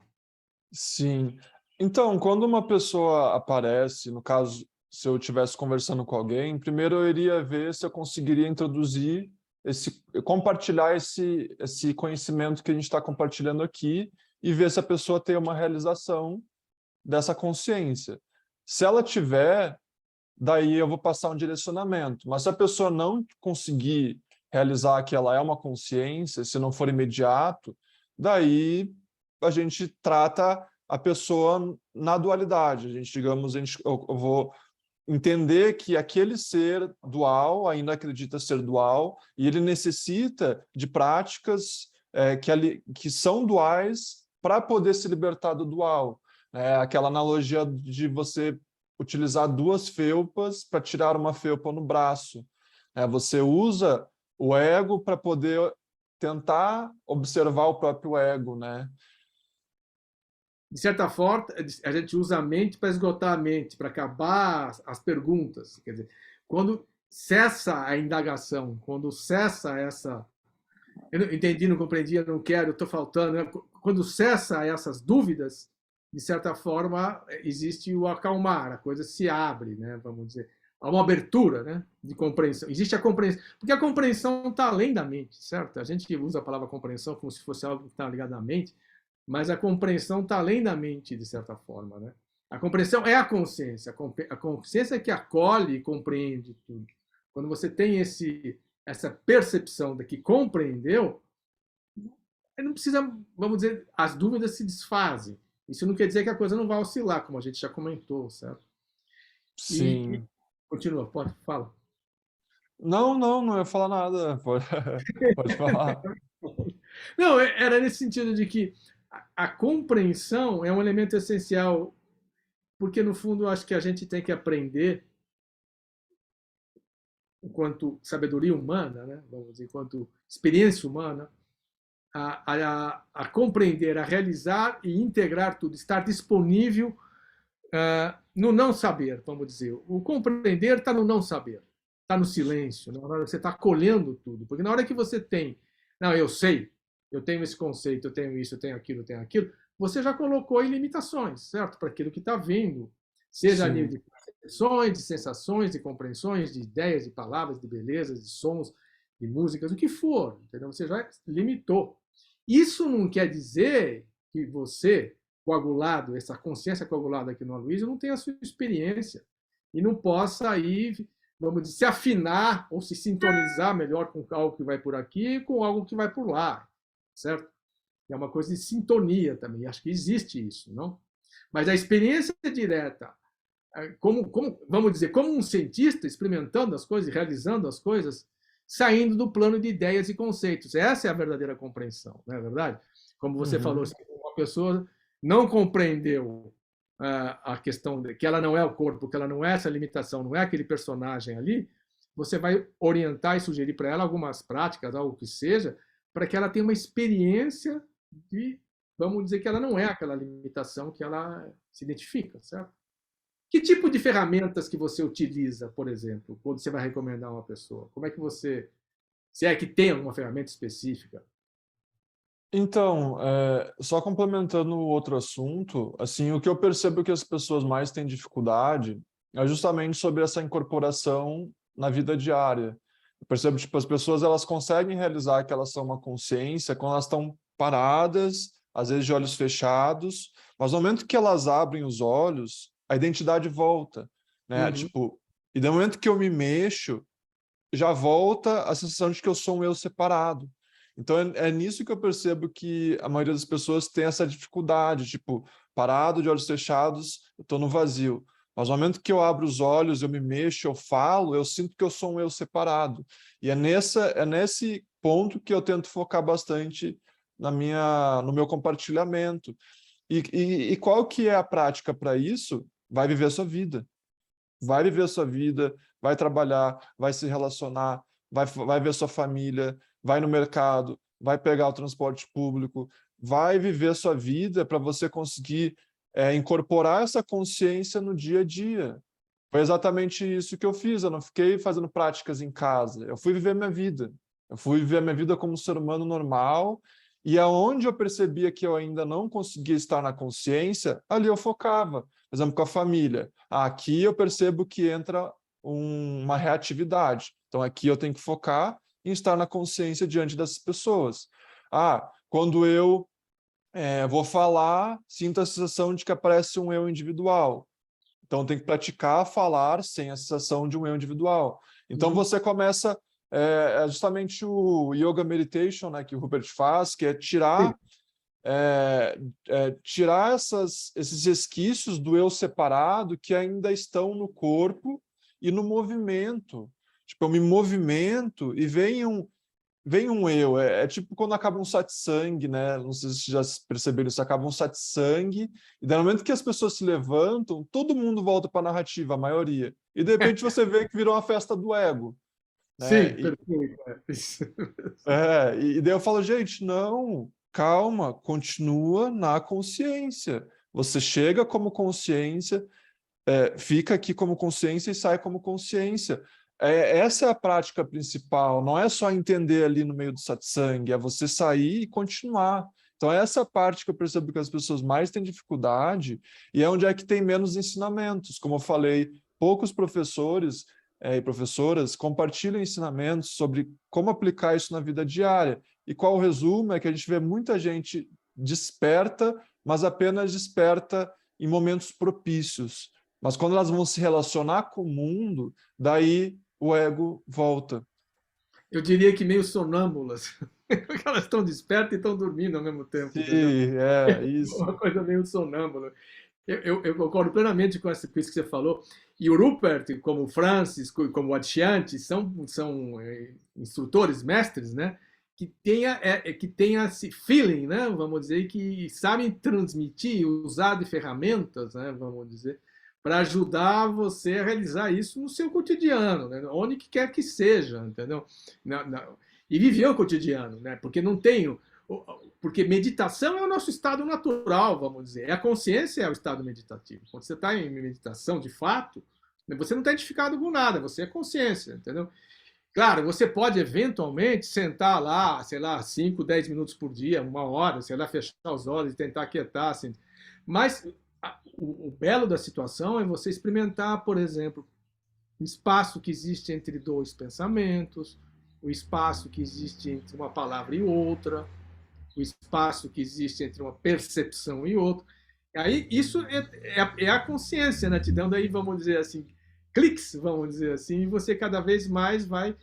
sim. Então, quando uma pessoa aparece, no caso, se eu estivesse conversando com alguém, primeiro eu iria ver se eu conseguiria introduzir compartilhar esse conhecimento que a gente está compartilhando aqui e ver se a pessoa tem uma realização dessa consciência. Se ela tiver, daí eu vou passar um direcionamento. Mas se a pessoa não conseguir realizar que ela é uma consciência, se não for imediato, daí a gente trata a pessoa na dualidade. A gente, digamos, eu vou entender que aquele ser dual ainda acredita ser dual e ele necessita de práticas que são duais para poder se libertar do dual. Aquela analogia de você utilizar duas felpas para tirar uma felpa no braço. Você usa o ego para poder tentar observar o próprio ego, né? De certa forma, a gente usa a mente para esgotar a mente, para acabar as perguntas. Quer dizer, quando cessa a indagação, quando cessa essa. Eu não entendi, não compreendi, eu não quero, estou faltando. Né? Quando cessa essas dúvidas, de certa forma, existe o acalmar, a coisa se abre, né? Vamos dizer. Há uma abertura, né, de compreensão. Existe a compreensão. Porque a compreensão está além da mente, certo? A gente que usa a palavra compreensão como se fosse algo que está ligado à mente, mas a compreensão está além da mente, de certa forma, né? A compreensão é a consciência. A consciência é que acolhe e compreende tudo. Quando você tem essa percepção de que compreendeu, não precisa, vamos dizer, as dúvidas se desfazem. Isso não quer dizer que a coisa não vai oscilar, como a gente já comentou, certo? E Sim. continua, pode, fala. Não ia falar nada. Pode falar. Não, era nesse sentido de que a compreensão é um elemento essencial, porque no fundo acho que a gente tem que aprender, enquanto sabedoria humana, né, vamos dizer, enquanto experiência humana, a compreender, a realizar e integrar tudo, estar disponível no não saber, vamos dizer. O compreender está no não saber, está no silêncio, na hora que você está acolhendo tudo. Porque na hora que você tem, não, eu sei, eu tenho esse conceito, eu tenho isso, eu tenho aquilo, você já colocou em limitações, certo? Para aquilo que está vindo, seja a nível Sim, de percepções, de sensações, de compreensões, de ideias, de palavras, de belezas, de sons, de músicas, o que for, entendeu? Você já limitou. Isso não quer dizer que você, coagulado, essa consciência coagulada aqui no Aloysio, não tenha a sua experiência e não possa aí, vamos dizer, se afinar ou se sintonizar melhor com algo que vai por aqui e com algo que vai por lá, certo? É uma coisa de sintonia também, acho que existe isso, não? Mas a experiência direta, vamos dizer, como um cientista experimentando as coisas, realizando as coisas, saindo do plano de ideias e conceitos. Essa é a verdadeira compreensão, não é verdade? Como você falou, se uma pessoa não compreendeu a questão de que ela não é o corpo, que ela não é essa limitação, não é aquele personagem ali, você vai orientar e sugerir para ela algumas práticas, algo que seja, para que ela tenha uma experiência de, vamos dizer, que ela não é aquela limitação que ela se identifica, certo? Que tipo de ferramentas que você utiliza, por exemplo, quando você vai recomendar uma pessoa? Como é que você, se é que tem alguma ferramenta específica? Então, só complementando o outro assunto, assim, o que eu percebo que as pessoas mais têm dificuldade é justamente sobre essa incorporação na vida diária. Eu percebo, tipo, as pessoas elas conseguem realizar que elas são uma consciência quando elas estão paradas, às vezes de olhos fechados, mas no momento que elas abrem os olhos, a identidade volta, né? Uhum. Tipo, e no momento que eu me mexo, já volta a sensação de que eu sou um eu separado. Então é nisso que eu percebo que a maioria das pessoas tem essa dificuldade, tipo, parado de olhos fechados, eu estou no vazio. Mas no momento que eu abro os olhos, eu me mexo, eu falo, eu sinto que eu sou um eu separado. E é nesse ponto que eu tento focar bastante no meu compartilhamento. E qual que é a prática para isso? Vai viver a sua vida. Vai viver a sua vida, vai trabalhar, vai se relacionar, vai ver sua família, vai no mercado, vai pegar o transporte público, vai viver a sua vida para você conseguir incorporar essa consciência no dia a dia. Foi exatamente isso que eu fiz, eu não fiquei fazendo práticas em casa, eu fui viver minha vida. Eu fui viver minha vida como um ser humano normal, e aonde eu percebia que eu ainda não conseguia estar na consciência, ali eu focava. Por exemplo, com a família. Aqui eu percebo que entra uma reatividade. Então, aqui eu tenho que focar em estar na consciência diante dessas pessoas. Quando eu vou falar, sinto a sensação de que aparece um eu individual. Então, tem que praticar falar sem a sensação de um eu individual. Então, Uhum. você começa... justamente o Yoga Meditation, né, que o Rupert faz, que é Sim. tirar esses resquícios do eu separado que ainda estão no corpo e no movimento. Tipo, eu me movimento e vem um eu. É tipo quando acaba um satsang, né? Não sei se já perceberam isso, acaba um satsang, e no momento que as pessoas se levantam, todo mundo volta para a narrativa, a maioria. E de repente você vê que virou uma festa do ego. Né? Sim, perfeito. Isso. E daí eu falo, gente, não, calma, continua na consciência. Você chega como consciência, fica aqui como consciência e sai como consciência. Essa é a prática principal, não é só entender ali no meio do satsang, é você sair e continuar. Então, essa é a parte que eu percebo que as pessoas mais têm dificuldade e é onde é que tem menos ensinamentos. Como eu falei, poucos professores e professoras compartilham ensinamentos sobre como aplicar isso na vida diária. E qual o resumo? É que a gente vê muita gente desperta, mas apenas desperta em momentos propícios. Mas quando elas vão se relacionar com o mundo, daí o ego volta. Eu diria que meio sonâmbulas. Porque elas estão despertas e estão dormindo ao mesmo tempo, entendeu? Sim, é isso. Uma coisa meio sonâmbula. Eu concordo plenamente com isso que você falou. E o Rupert, como o Francis, como o Adyashanti, são instrutores, mestres, né? Que tenha esse feeling, né? Vamos dizer, que sabem transmitir, usar de ferramentas, né? Vamos dizer, para ajudar você a realizar isso no seu cotidiano, né? Onde que quer que seja, entendeu? E viver o cotidiano, né? Porque não tem porque meditação é o nosso estado natural, vamos dizer. A consciência é o estado meditativo. Quando você está em meditação, de fato, você não está identificado com nada, você é consciência, entendeu? Claro, você pode eventualmente sentar lá, sei lá, 5, 10 minutos por dia, 1 hora, sei lá, fechar os olhos e tentar quietar, assim. Mas o belo da situação é você experimentar, por exemplo, o espaço que existe entre dois pensamentos, o espaço que existe entre uma palavra e outra, o espaço que existe entre uma percepção e outra. Aí isso é a consciência, né? Te dando aí, vamos dizer assim, cliques, vamos dizer assim, e você cada vez mais vai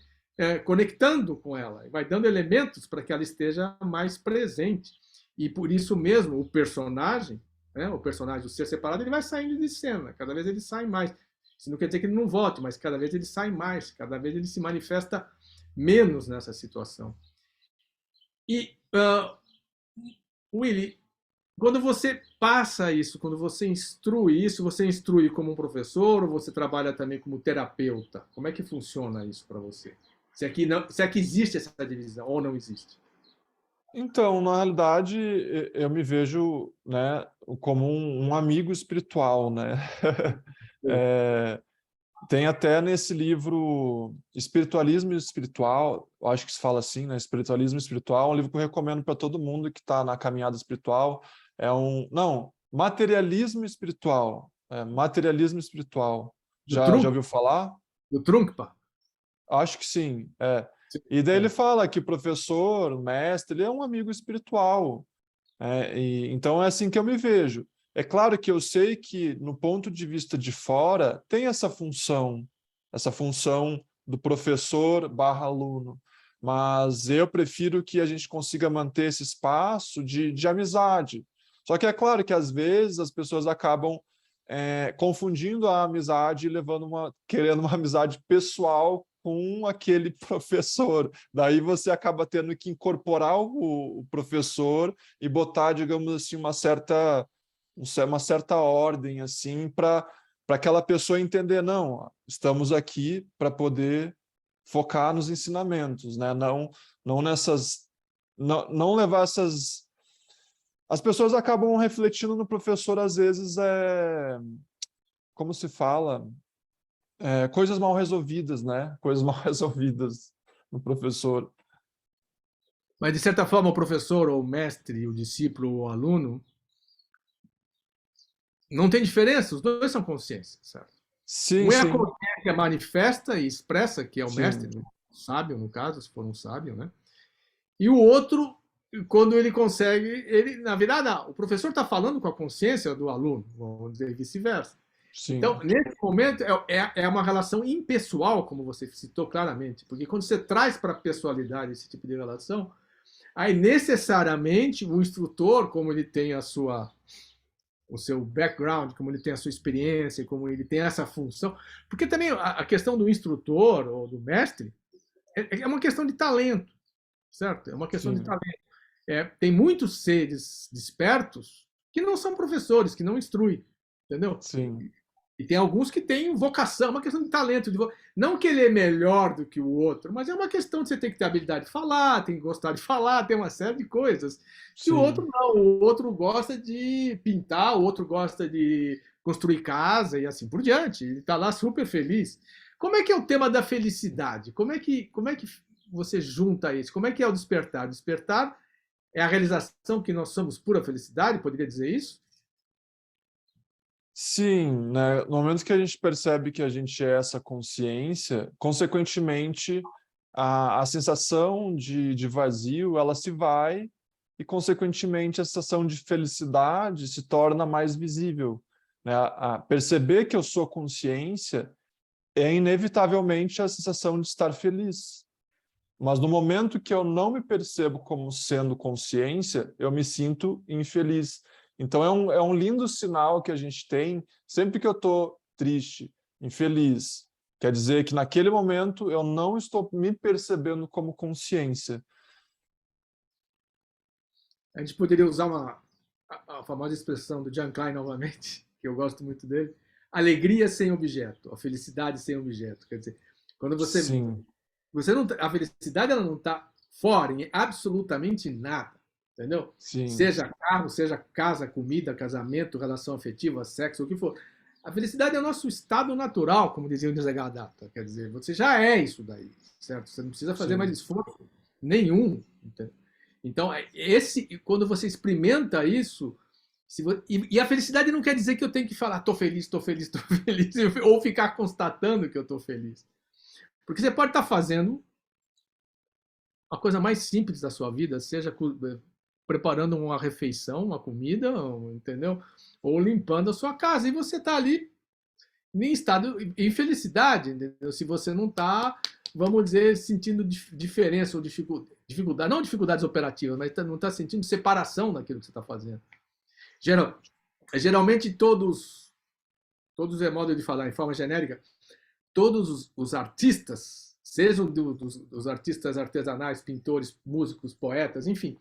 conectando com ela, vai dando elementos para que ela esteja mais presente. E por isso mesmo o personagem, né, o personagem do ser separado, ele vai saindo de cena, cada vez ele sai mais. Isso não quer dizer que ele não volte, mas cada vez ele sai mais, cada vez ele se manifesta menos nessa situação. E, Willy, quando você passa isso, quando você instrui como um professor ou você trabalha também como terapeuta? Como é que funciona isso para você? Se é que existe essa divisão ou não existe? Então, na realidade, eu me vejo, né, como um amigo espiritual, né? É, tem até nesse livro Espiritualismo Espiritual, eu acho que se fala assim, né? Espiritualismo Espiritual, um livro que eu recomendo para todo mundo que está na caminhada espiritual. Não, Materialismo Espiritual. Materialismo Espiritual. Do Já Trump? ouviu falar? Do Trunkpa? Acho que sim. E daí ele fala que o professor, o mestre, ele é um amigo espiritual. Então é assim que eu me vejo. É claro que eu sei que, no ponto de vista de fora, tem essa função do professor barra aluno, mas eu prefiro que a gente consiga manter esse espaço de amizade. Só que é claro que, às vezes, as pessoas acabam confundindo a amizade e querendo uma amizade pessoal com aquele professor. Daí você acaba tendo que incorporar o professor e botar, digamos assim, uma certa ordem assim para aquela pessoa entender, não, estamos aqui para poder focar nos ensinamentos, né? Não levar essas. As pessoas acabam refletindo no professor, às vezes, como se fala, coisas mal resolvidas, né? Coisas mal resolvidas no professor. Mas, de certa forma, o professor, ou o mestre, o discípulo, ou o aluno, não tem diferença, os dois são consciência, certo? Sim, Um é a sim, consciência manifesta e expressa, que é o mestre, sim, o sábio, no caso, se for um sábio, né? E o outro, quando ele consegue, ele, na verdade, o professor está falando com a consciência do aluno, vamos dizer, e vice-versa. Então, sim, nesse momento, é uma relação impessoal, como você citou claramente, porque quando você traz para a pessoalidade esse tipo de relação, aí necessariamente o instrutor, como ele tem o seu background, como ele tem a sua experiência, como ele tem essa função, porque também a questão do instrutor ou do mestre é uma questão de talento, certo? É uma questão de sim, talento. Tem muitos seres despertos que não são professores, que não instruem, entendeu? sim, E tem alguns que têm vocação, é uma questão de talento. Não que ele é melhor do que o outro, mas é uma questão de você ter que ter habilidade de falar, tem que gostar de falar, tem uma série de coisas. Que o outro sim. não, o outro gosta de pintar, o outro gosta de construir casa e assim por diante. Ele está lá super feliz. Como é que é o tema da felicidade? Como é que você junta isso? Como é que é o despertar? Despertar é a realização que nós somos pura felicidade, poderia dizer isso? Sim, né? No momento que a gente percebe que a gente é essa consciência, consequentemente, a sensação de vazio, ela se vai e, consequentemente, a sensação de felicidade se torna mais visível, né? A perceber que eu sou consciência é inevitavelmente a sensação de estar feliz. Mas no momento que eu não me percebo como sendo consciência, eu me sinto infeliz. Então é um lindo sinal que a gente tem sempre que eu estou triste, infeliz. Quer dizer que naquele momento eu não estou me percebendo como consciência. A gente poderia usar a famosa expressão do Jan Klein novamente, que eu gosto muito dele, alegria sem objeto, a felicidade sem objeto. Quer dizer, quando Sim, você não, a felicidade ela não está fora em absolutamente nada, entendeu? sim, Seja carro, seja casa, comida, casamento, relação afetiva, sexo, o que for. A felicidade é o nosso estado natural, como dizia o Nisargadatta. Quer dizer, você já é isso daí, certo? Você não precisa fazer mais sim. esforço nenhum. Entendeu? Então, quando você experimenta isso, e a felicidade não quer dizer que eu tenho que falar estou feliz, estou feliz, ou ficar constatando que eu estou feliz. Porque você pode estar fazendo a coisa mais simples da sua vida, seja preparando uma refeição, uma comida, entendeu? Ou limpando a sua casa, e você está ali em estado em felicidade, entendeu? Se você não está, vamos dizer, sentindo diferença ou dificuldade, não dificuldades operativas, mas não está sentindo separação daquilo que você está fazendo. Geral, geralmente todos é modo de falar em forma genérica, todos os artistas, sejam dos artistas artesanais, pintores, músicos, poetas, enfim,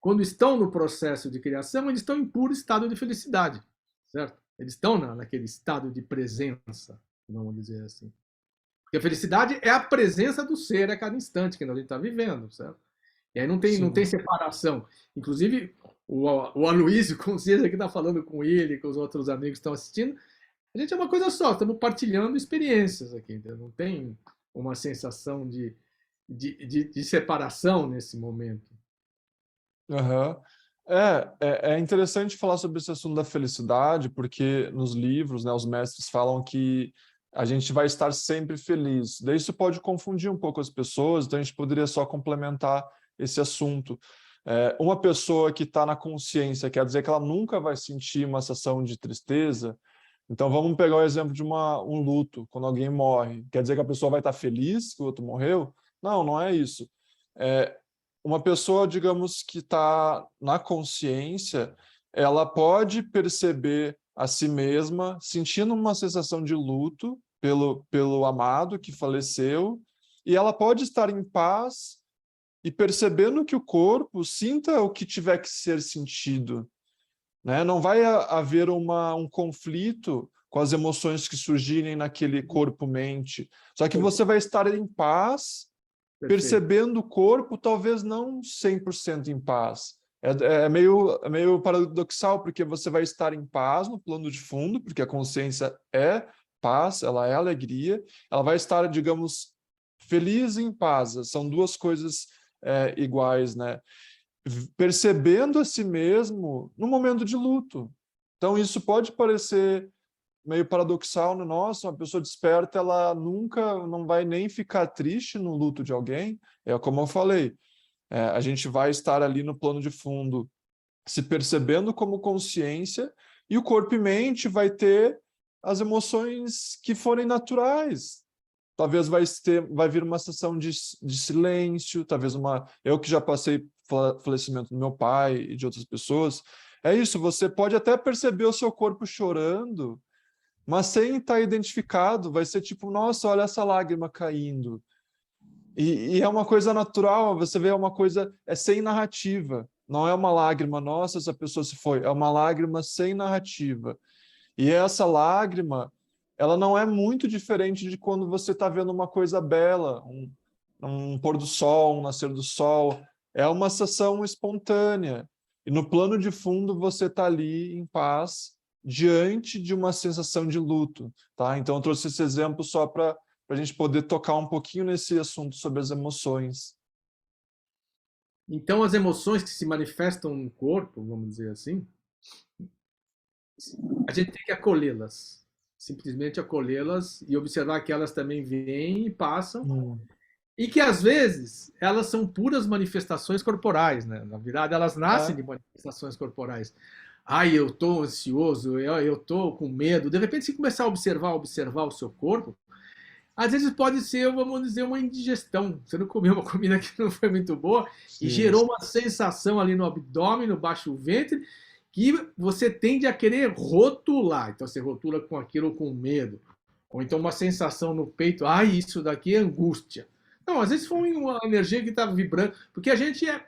quando estão no processo de criação, eles estão em puro estado de felicidade, certo? Eles estão naquele estado de presença, vamos dizer assim. Porque a felicidade é a presença do ser a cada instante que a gente está vivendo, certo? E aí não tem Sim. separação. Inclusive, o Aloysio, com certeza, que está falando com ele, com os outros amigos que estão assistindo, a gente é uma coisa só, estamos partilhando experiências aqui, entendeu? Não tem uma sensação de separação nesse momento. Aham. É interessante falar sobre esse assunto da felicidade, porque nos livros, né, os mestres falam que a gente vai estar sempre feliz. Daí isso pode confundir um pouco as pessoas, então a gente poderia só complementar esse assunto. Uma pessoa que está na consciência, quer dizer que ela nunca vai sentir uma sensação de tristeza. Então vamos pegar o exemplo de um luto, quando alguém morre. Quer dizer que a pessoa vai estar feliz que o outro morreu? Não, não é isso. É, uma pessoa, digamos, que está na consciência, ela pode perceber a si mesma sentindo uma sensação de luto pelo amado que faleceu, e ela pode estar em paz e percebendo que o corpo sinta o que tiver que ser sentido, né? Não vai haver um conflito com as emoções que surgirem naquele corpo-mente, só que você vai estar em paz Perfeito. percebendo o corpo, talvez não 100% em paz. É meio paradoxal, porque você vai estar em paz no plano de fundo, porque a consciência é paz, ela é alegria, ela vai estar, digamos, feliz e em paz. São duas coisas iguais, né? Percebendo a si mesmo no momento de luto. Então, isso pode parecer meio paradoxal, né? Nossa, uma pessoa desperta, ela nunca não vai nem ficar triste no luto de alguém. É como eu falei, a gente vai estar ali no plano de fundo, se percebendo como consciência, e o corpo e mente vai ter as emoções que forem naturais. Talvez vai vir uma sensação de silêncio, talvez eu que já passei falecimento do meu pai e de outras pessoas, é isso, você pode até perceber o seu corpo chorando, mas sem estar identificado, vai ser tipo, nossa, olha essa lágrima caindo. E é uma coisa natural, você vê, é uma coisa, é sem narrativa. Não é uma lágrima, nossa, essa pessoa se foi. É uma lágrima sem narrativa. E essa lágrima, ela não é muito diferente de quando você está vendo uma coisa bela, um pôr do sol, um nascer do sol. É uma sensação espontânea. E no plano de fundo você está ali em paz, diante de uma sensação de luto, tá? Então eu trouxe esse exemplo só para a gente poder tocar um pouquinho nesse assunto sobre as emoções. Então, as emoções que se manifestam no corpo, vamos dizer assim, a gente tem que acolhê-las. Simplesmente acolhê-las e observar que elas também vêm e passam. Hum. E que, às vezes, elas são puras manifestações corporais, né? Na verdade, elas nascem É, de manifestações corporais. Ai, eu estou ansioso, eu estou com medo. De repente, se começar a observar o seu corpo, às vezes pode ser, vamos dizer, uma indigestão. Você não comeu uma comida que não foi muito boa e sim. gerou uma sensação ali no abdômen, no baixo ventre, que você tende a querer rotular. Então você rotula com aquilo com medo. Ou então uma sensação no peito, isso daqui é angústia. Não, às vezes foi uma energia que está vibrando, porque a gente é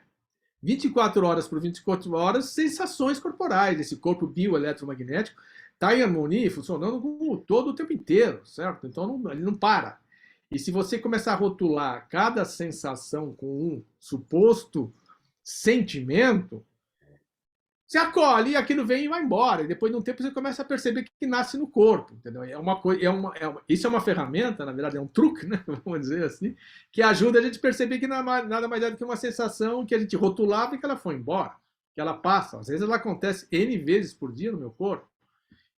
24 horas por 24 horas sensações corporais. Esse corpo bioeletromagnético está em harmonia e funcionando com todo o tempo inteiro, certo? Então ele não para. E se você começar a rotular cada sensação com um suposto sentimento, você acolhe e aquilo vem e vai embora. E depois de um tempo você começa a perceber que nasce no corpo, entendeu? É uma coisa, isso é uma ferramenta, na verdade é um truque, né? Vamos dizer assim, que ajuda a gente a perceber que nada mais é do que uma sensação que a gente rotulava e que ela foi embora, que ela passa. Às vezes ela acontece N vezes por dia no meu corpo.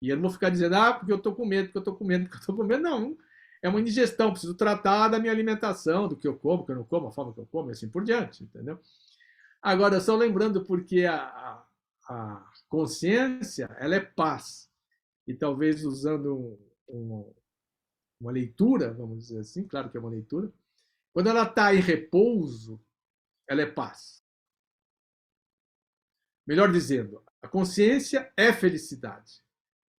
E eu não vou ficar dizendo, porque eu tô com medo, porque eu tô com medo, porque eu tô com medo. Não, é uma indigestão. Preciso tratar da minha alimentação, do que eu como, que eu não como, a forma que eu como, e assim por diante, entendeu? Agora, só lembrando, porque a consciência, ela é paz. E talvez usando uma, uma leitura, vamos dizer assim, claro que é uma leitura. Quando ela está em repouso, ela é paz. Melhor dizendo, a consciência é felicidade.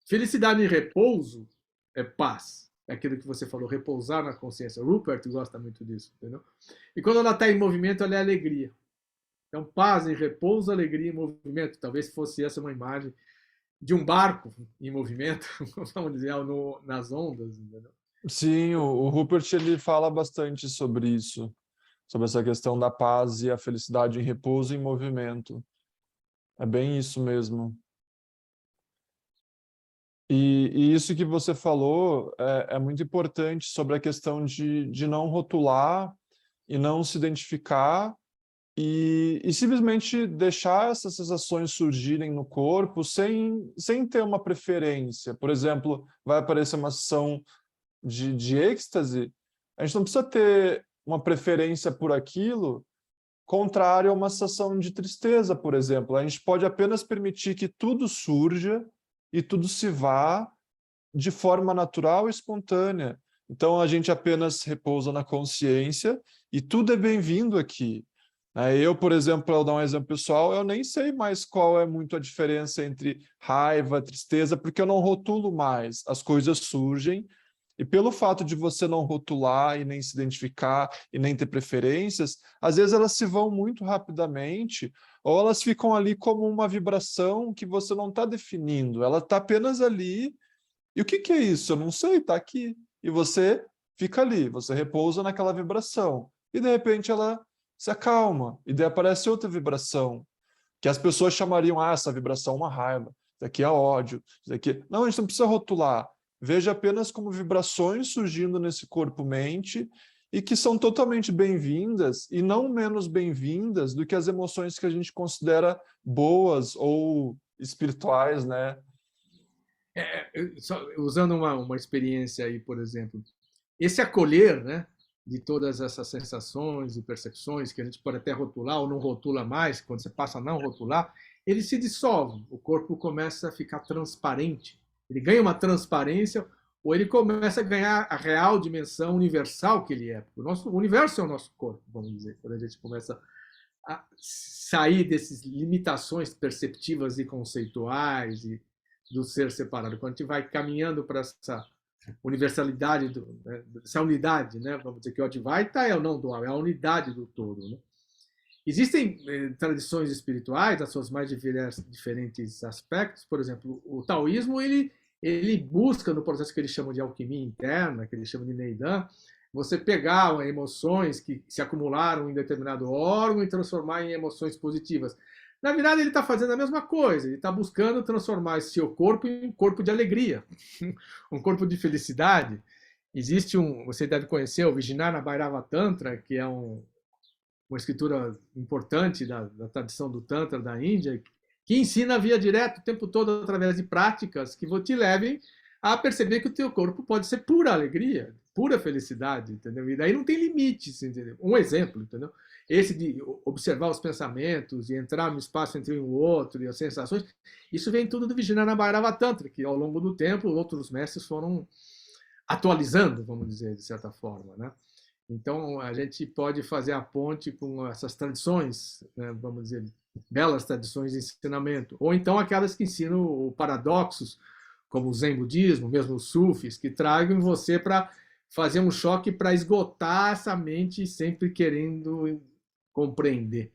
Felicidade em repouso é paz. É aquilo que você falou, repousar na consciência. Rupert gosta muito disso, entendeu? E quando ela está em movimento, ela é alegria. Então, paz em repouso, alegria em movimento. Talvez fosse essa uma imagem de um barco em movimento, vamos dizer, nas ondas, entendeu? Sim, o Rupert ele fala bastante sobre isso, sobre essa questão da paz e a felicidade em repouso e em movimento. É bem isso mesmo. E isso que você falou é muito importante sobre a questão de não rotular e não se identificar e simplesmente deixar essas sensações surgirem no corpo sem ter uma preferência. Por exemplo, vai aparecer uma sensação de êxtase, a gente não precisa ter uma preferência por aquilo, contrário a uma sensação de tristeza, por exemplo. A gente pode apenas permitir que tudo surja e tudo se vá de forma natural e espontânea. Então, a gente apenas repousa na consciência e tudo é bem-vindo aqui. Eu, por exemplo, para dar um exemplo pessoal, eu nem sei mais qual é muito a diferença entre raiva, tristeza, porque eu não rotulo mais. As coisas surgem e pelo fato de você não rotular e nem se identificar e nem ter preferências, às vezes elas se vão muito rapidamente ou elas ficam ali como uma vibração que você não está definindo. Ela está apenas ali. E o que é isso? Eu não sei, está aqui. E você fica ali, você repousa naquela vibração. E de repente ela se acalma. E daí aparece outra vibração, que as pessoas chamariam, essa vibração é uma raiva, isso aqui é ódio, isso aqui... Não, a gente não precisa rotular. Veja apenas como vibrações surgindo nesse corpo-mente e que são totalmente bem-vindas e não menos bem-vindas do que as emoções que a gente considera boas ou espirituais, né? Usando uma experiência aí, por exemplo, esse acolher, né, de todas essas sensações e percepções que a gente pode até rotular ou não rotula mais, quando você passa a não rotular, ele se dissolve, o corpo começa a ficar transparente, ele ganha uma transparência ou ele começa a ganhar a real dimensão universal que ele é. O nosso o universo é o nosso corpo, vamos dizer, quando a gente começa a sair dessas limitações perceptivas e conceituais e do ser separado. Quando a gente vai caminhando para essa universalidade, né, essa unidade, né, vamos dizer que o Advaita é o não dual, é a unidade do todo. Né? Existem tradições espirituais, nas suas mais diferentes aspectos, por exemplo, o taoísmo, ele busca, no processo que eles chamam de alquimia interna, que eles chamam de Neidan, você pegar emoções que se acumularam em determinado órgão e transformar em emoções positivas. Na verdade, ele está fazendo a mesma coisa, ele está buscando transformar esse seu corpo em um corpo de alegria, um corpo de felicidade. Existe você deve conhecer o Vijnana Bhairava Tantra, que é uma escritura importante da tradição do Tantra da Índia, que ensina a via direta o tempo todo através de práticas que te levem a perceber que o teu corpo pode ser pura alegria, pura felicidade, entendeu? E daí não tem limites, entendeu? Um exemplo, entendeu? Esse de observar os pensamentos e entrar no espaço entre um e o outro e as sensações, isso vem tudo do Vijnana Bhairava Tantra, que ao longo do tempo outros mestres foram atualizando, vamos dizer, de certa forma, né? Então a gente pode fazer a ponte com essas tradições, né, vamos dizer, belas tradições de ensinamento, ou então aquelas que ensinam paradoxos, como o Zen budismo, mesmo os sufis, que tragam você para fazer um choque para esgotar essa mente sempre querendo compreender.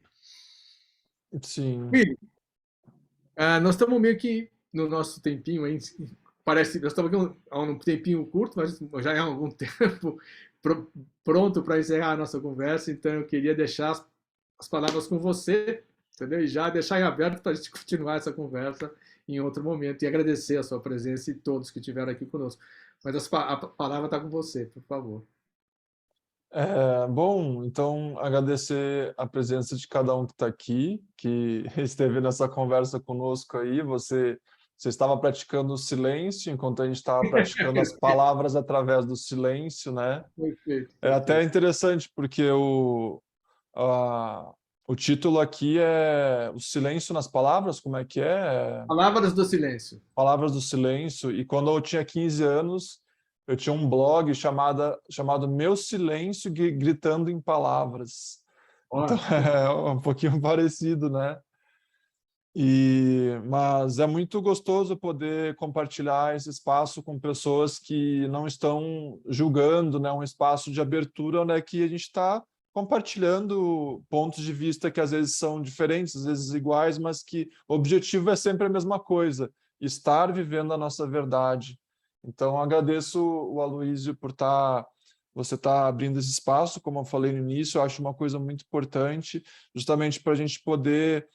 Sim. Filho, nós estamos meio que no nosso tempinho aí, parece, nós estamos aqui há um tempinho curto, mas já é há algum tempo pronto para encerrar a nossa conversa, então eu queria deixar as palavras com você, entendeu? E já deixar em aberto para a gente continuar essa conversa em outro momento e agradecer a sua presença e todos que estiveram aqui conosco. Mas a palavra está com você, por favor. Bom, então agradecer a presença de cada um que está aqui, que esteve nessa conversa conosco aí. Você estava praticando o silêncio, enquanto a gente estava praticando as palavras através do silêncio, né? Perfeito, É até perfeito. interessante, porque o título aqui é O Silêncio nas Palavras, como é que é? Palavras do silêncio. Palavras do Silêncio. E quando eu tinha 15 anos, eu tinha um blog chamado Meu Silêncio Gritando em Palavras. Então, é um pouquinho parecido, né? Mas é muito gostoso poder compartilhar esse espaço com pessoas que não estão julgando, né? Um espaço de abertura, né? Que a gente está compartilhando pontos de vista que às vezes são diferentes, às vezes iguais, mas que o objetivo é sempre a mesma coisa, estar vivendo a nossa verdade. Então, agradeço o Aloísio por você tá abrindo esse espaço, como eu falei no início, eu acho uma coisa muito importante, justamente para a gente poder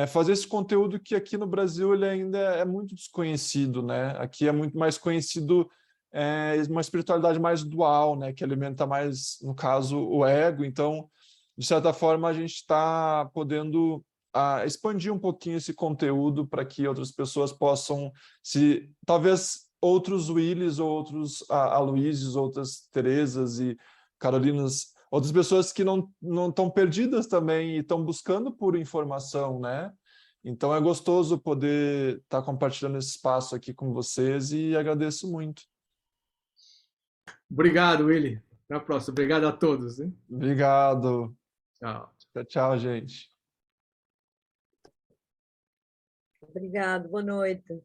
fazer esse conteúdo que aqui no Brasil ele ainda é muito desconhecido, né? Aqui é muito mais conhecido uma espiritualidade mais dual, né? Que alimenta mais, no caso, o ego. Então, de certa forma, a gente está podendo expandir um pouquinho esse conteúdo para que outras pessoas possam talvez outros Willys, ou outros Aloysios, outras Teresas e Carolinas, outras pessoas que não estão perdidas também e estão buscando por informação, né? Então é gostoso poder estar compartilhando esse espaço aqui com vocês e agradeço muito. Obrigado, Willy. Até a próxima. Obrigado a todos. Hein? Obrigado. Tchau. Tchau, gente. Obrigado, boa noite.